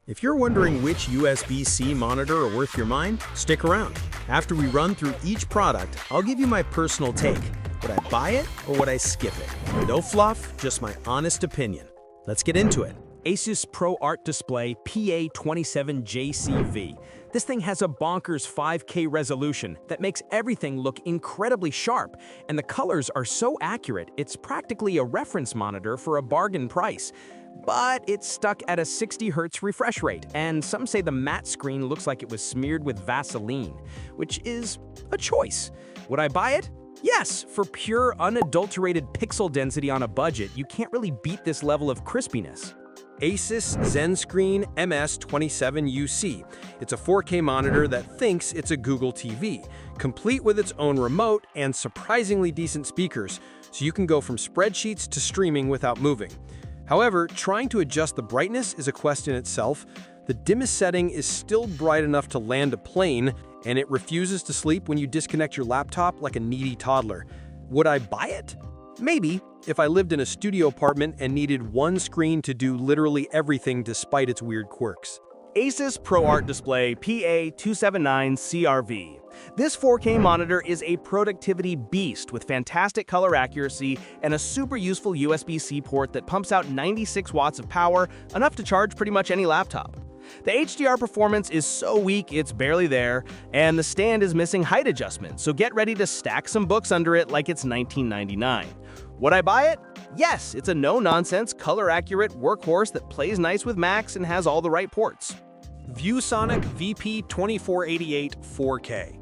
If you're wondering which USB-C monitor are worth your mind, stick around. After we run through each product, I'll give you my personal take. Would I buy it or would I skip it? No fluff, just my honest opinion. Let's get into it. Asus ProArt Display PA27JCV. This thing has a bonkers 5K resolution that makes everything look incredibly sharp, and the colors are so accurate it's practically a reference monitor for a bargain price. But it's stuck at a 60 Hz refresh rate, and some say the matte screen looks like it was smeared with Vaseline, which is a choice. Would I buy it? Yes, for pure, unadulterated pixel density on a budget, you can't really beat this level of crispiness. Asus ZenScreen MS27UC. It's a 4K monitor that thinks it's a Google TV, complete with its own remote and surprisingly decent speakers, so you can go from spreadsheets to streaming without moving. However, trying to adjust the brightness is a quest in itself. The dimmest setting is still bright enough to land a plane, and it refuses to sleep when you disconnect your laptop like a needy toddler. Would I buy it? Maybe, if I lived in a studio apartment and needed one screen to do literally everything despite its weird quirks. Asus ProArt Display PA279CRV. This 4K monitor is a productivity beast with fantastic color accuracy and a super useful USB-C port that pumps out 96 watts of power, enough to charge pretty much any laptop. The HDR performance is so weak it's barely there, and the stand is missing height adjustment, so get ready to stack some books under it like it's 1999. Would I buy it? Yes, it's a no-nonsense, color-accurate workhorse that plays nice with Macs and has all the right ports. ViewSonic VP2488 4K.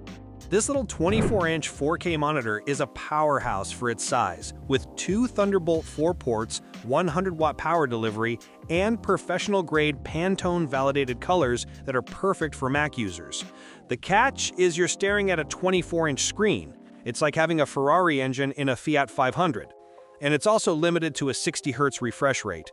This little 24-inch 4K monitor is a powerhouse for its size, with 2 Thunderbolt 4 ports, 100-watt power delivery, and professional-grade Pantone-validated colors that are perfect for Mac users. The catch is you're staring at a 24-inch screen. It's like having a Ferrari engine in a Fiat 500. And it's also limited to a 60 Hz refresh rate.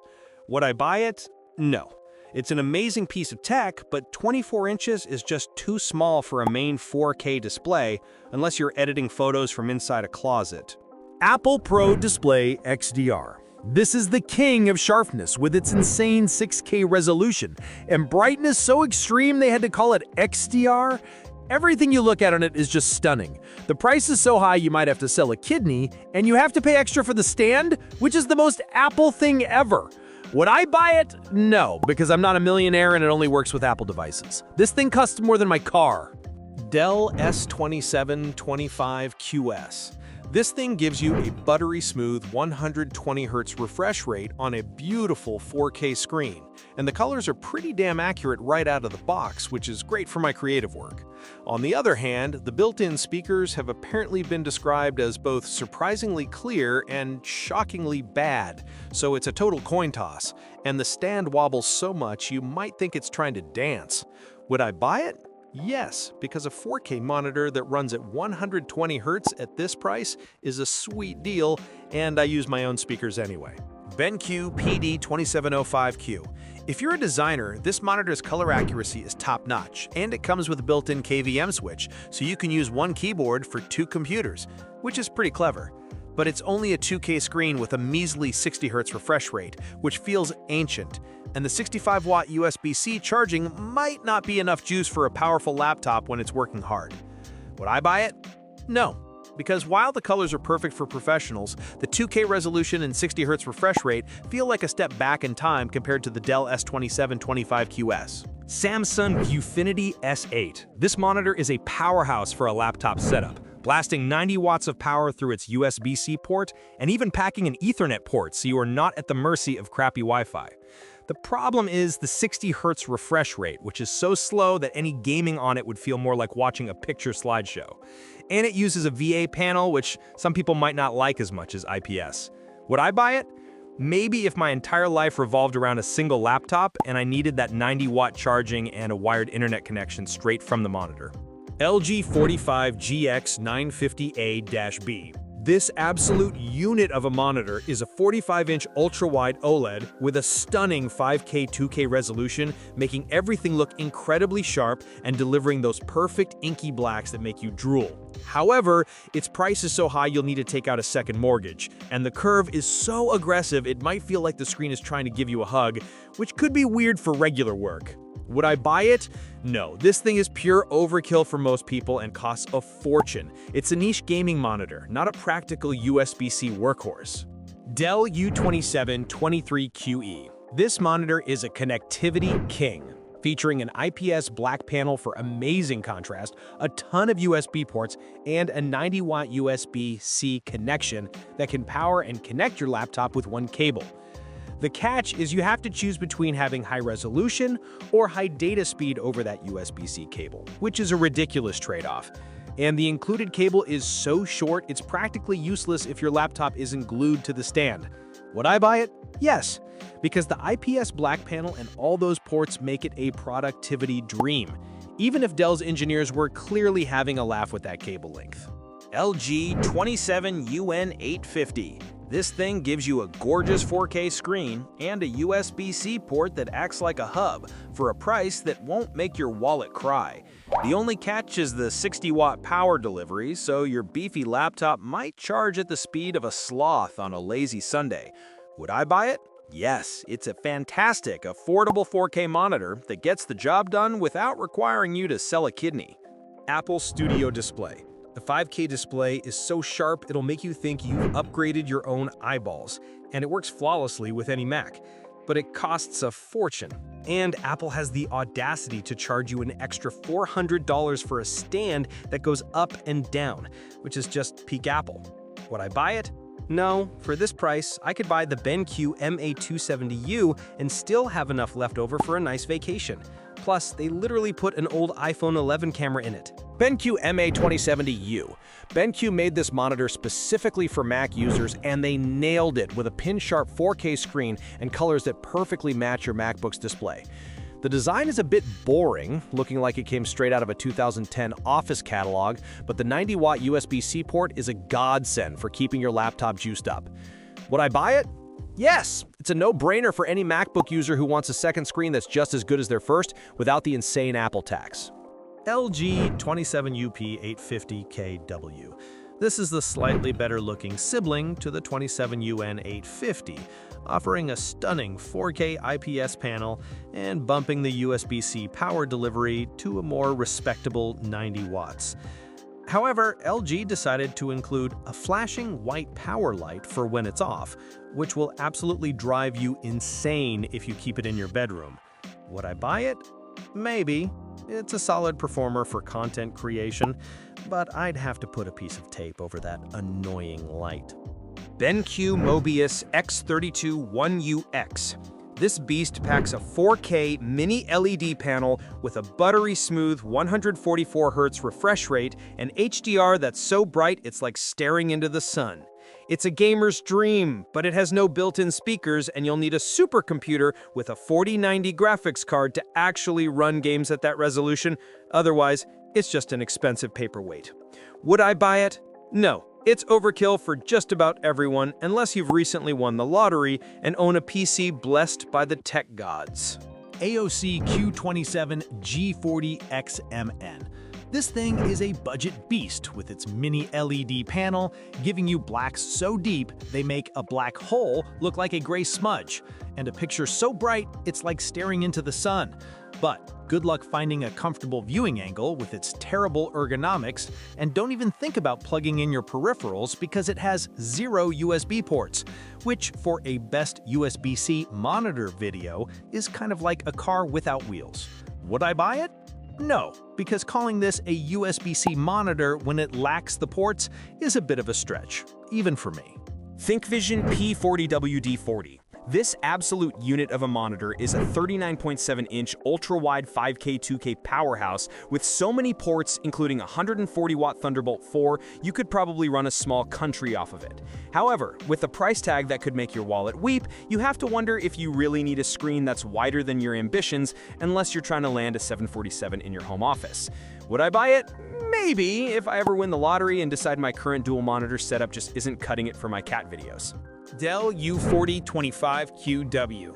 Would I buy it? No. It's an amazing piece of tech, but 24 inches is just too small for a main 4K display unless you're editing photos from inside a closet. Apple Pro Display XDR. This is the king of sharpness with its insane 6K resolution and brightness so extreme they had to call it XDR. Everything you look at on it is just stunning. The price is so high you might have to sell a kidney, and you have to pay extra for the stand, which is the most Apple thing ever. Would I buy it? No, because I'm not a millionaire and it only works with Apple devices. This thing costs more than my car. Dell S2725QS. This thing gives you a buttery smooth 120 Hz refresh rate on a beautiful 4K screen, and the colors are pretty damn accurate right out of the box, which is great for my creative work. On the other hand, the built-in speakers have apparently been described as both surprisingly clear and shockingly bad, so it's a total coin toss, and the stand wobbles so much you might think it's trying to dance. Would I buy it? Yes, because a 4K monitor that runs at 120 Hz at this price is a sweet deal, and I use my own speakers anyway. BenQ PD2705Q. If you're a designer, this monitor's color accuracy is top-notch, and it comes with a built-in KVM switch, so you can use one keyboard for 2 computers, which is pretty clever. But it's only a 2K screen with a measly 60 Hz refresh rate, which feels ancient, and the 65-watt USB-C charging might not be enough juice for a powerful laptop when it's working hard. Would I buy it? No, because while the colors are perfect for professionals, the 2K resolution and 60 Hz refresh rate feel like a step back in time compared to the Dell S2725QS. Samsung Viewfinity S8. This monitor is a powerhouse for a laptop setup, blasting 90 watts of power through its USB-C port and even packing an Ethernet port so you are not at the mercy of crappy Wi-Fi. The problem is the 60 Hz refresh rate, which is so slow that any gaming on it would feel more like watching a picture slideshow. And it uses a VA panel, which some people might not like as much as IPS. Would I buy it? Maybe if my entire life revolved around a single laptop and I needed that 90-watt charging and a wired internet connection straight from the monitor. LG 45GX950A-B. This absolute unit of a monitor is a 45-inch ultra-wide OLED with a stunning 5K 2K resolution, making everything look incredibly sharp and delivering those perfect inky blacks that make you drool. However, its price is so high you'll need to take out a second mortgage, and the curve is so aggressive it might feel like the screen is trying to give you a hug, which could be weird for regular work. Would I buy it? No, this thing is pure overkill for most people and costs a fortune. It's a niche gaming monitor, not a practical USB-C workhorse. Dell U2723QE. This monitor is a connectivity king, featuring an IPS black panel for amazing contrast, a ton of USB ports, and a 90-watt USB-C connection that can power and connect your laptop with one cable. The catch is you have to choose between having high resolution or high data speed over that USB-C cable, which is a ridiculous trade-off. And the included cable is so short, it's practically useless if your laptop isn't glued to the stand. Would I buy it? Yes, because the IPS black panel and all those ports make it a productivity dream, even if Dell's engineers were clearly having a laugh with that cable length. LG 27UN850. This thing gives you a gorgeous 4K screen and a USB-C port that acts like a hub for a price that won't make your wallet cry. The only catch is the 60-watt power delivery, so your beefy laptop might charge at the speed of a sloth on a lazy Sunday. Would I buy it? Yes, it's a fantastic, affordable 4K monitor that gets the job done without requiring you to sell a kidney. Apple Studio Display. The 5K display is so sharp it'll make you think you've upgraded your own eyeballs, and it works flawlessly with any Mac. But it costs a fortune. And Apple has the audacity to charge you an extra $400 for a stand that goes up and down, which is just peak Apple. Would I buy it? No, for this price, I could buy the BenQ MA270U and still have enough left over for a nice vacation. Plus, they literally put an old iPhone 11 camera in it. BenQ MA270U. BenQ made this monitor specifically for Mac users, and they nailed it with a pin-sharp 4K screen and colors that perfectly match your MacBook's display. The design is a bit boring, looking like it came straight out of a 2010 Office catalog, but the 90-watt USB-C port is a godsend for keeping your laptop juiced up. Would I buy it? Yes! It's a no-brainer for any MacBook user who wants a second screen that's just as good as their first without the insane Apple tax. LG 27UP850KW. This is the slightly better-looking sibling to the 27UN850, offering a stunning 4K IPS panel and bumping the USB-C power delivery to a more respectable 90 watts. However, LG decided to include a flashing white power light for when it's off, which will absolutely drive you insane if you keep it in your bedroom. Would I buy it? Maybe. It's a solid performer for content creation, but I'd have to put a piece of tape over that annoying light. BenQ Mobius X32 1UX. This beast packs a 4K mini LED panel with a buttery smooth 144Hz refresh rate and HDR that's so bright it's like staring into the sun. It's a gamer's dream, but it has no built-in speakers, and you'll need a supercomputer with a 4090 graphics card to actually run games at that resolution. Otherwise, it's just an expensive paperweight. Would I buy it? No. It's overkill for just about everyone, unless you've recently won the lottery and own a PC blessed by the tech gods. AOC Q27 G40XMN. This thing is a budget beast with its mini LED panel, giving you blacks so deep they make a black hole look like a gray smudge, and a picture so bright it's like staring into the sun. But good luck finding a comfortable viewing angle with its terrible ergonomics, and don't even think about plugging in your peripherals because it has 0 USB ports, which for a best USB-C monitor video is kind of like a car without wheels. Would I buy it? No, because calling this a USB-C monitor when it lacks the ports is a bit of a stretch, even for me. ThinkVision P40WD40. This absolute unit of a monitor is a 39.7-inch ultra-wide 5K 2K powerhouse with so many ports, including a 140-watt Thunderbolt 4, you could probably run a small country off of it. However, with a price tag that could make your wallet weep, you have to wonder if you really need a screen that's wider than your ambitions, unless you're trying to land a 747 in your home office. Would I buy it? Maybe, if I ever win the lottery and decide my current dual monitor setup just isn't cutting it for my cat videos. Dell U4025QW.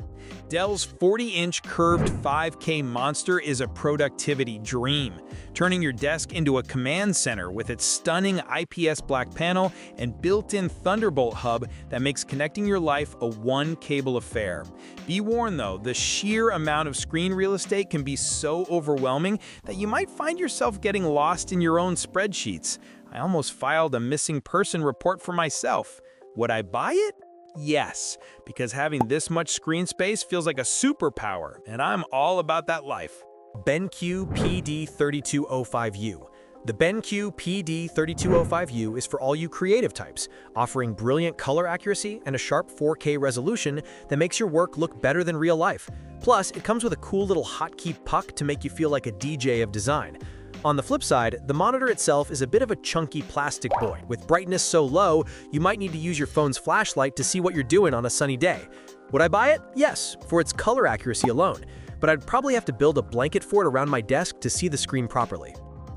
Dell's 40-inch curved 5K monster is a productivity dream, turning your desk into a command center with its stunning IPS black panel and built-in Thunderbolt hub that makes connecting your life a one-cable affair. Be warned though, the sheer amount of screen real estate can be so overwhelming that you might find yourself getting lost in your own spreadsheets. I almost filed a missing person report for myself. Would I buy it? Yes, because having this much screen space feels like a superpower, and I'm all about that life. BenQ PD3205U. The BenQ PD3205U is for all you creative types, offering brilliant color accuracy and a sharp 4K resolution that makes your work look better than real life. Plus, it comes with a cool little hotkey puck to make you feel like a DJ of design. On the flip side, the monitor itself is a bit of a chunky plastic boy. With brightness so low, you might need to use your phone's flashlight to see what you're doing on a sunny day. Would I buy it? Yes, for its color accuracy alone. But I'd probably have to build a blanket for it around my desk to see the screen properly.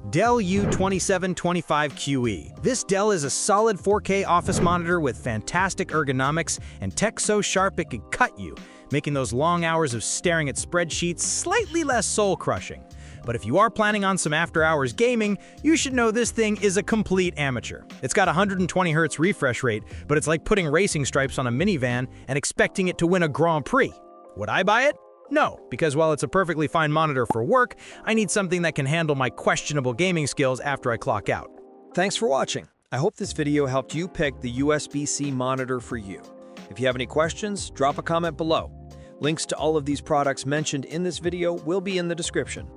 Dell U2725QE. This Dell is a solid 4K office monitor with fantastic ergonomics and tech so sharp it could cut you, making those long hours of staring at spreadsheets slightly less soul-crushing. But if you are planning on some after-hours gaming, you should know this thing is a complete amateur. It's got a 120 Hz refresh rate, but it's like putting racing stripes on a minivan and expecting it to win a Grand Prix. Would I buy it? No, because while it's a perfectly fine monitor for work, I need something that can handle my questionable gaming skills after I clock out. Thanks for watching. I hope this video helped you pick the USB-C monitor for you. If you have any questions, drop a comment below. Links to all of these products mentioned in this video will be in the description.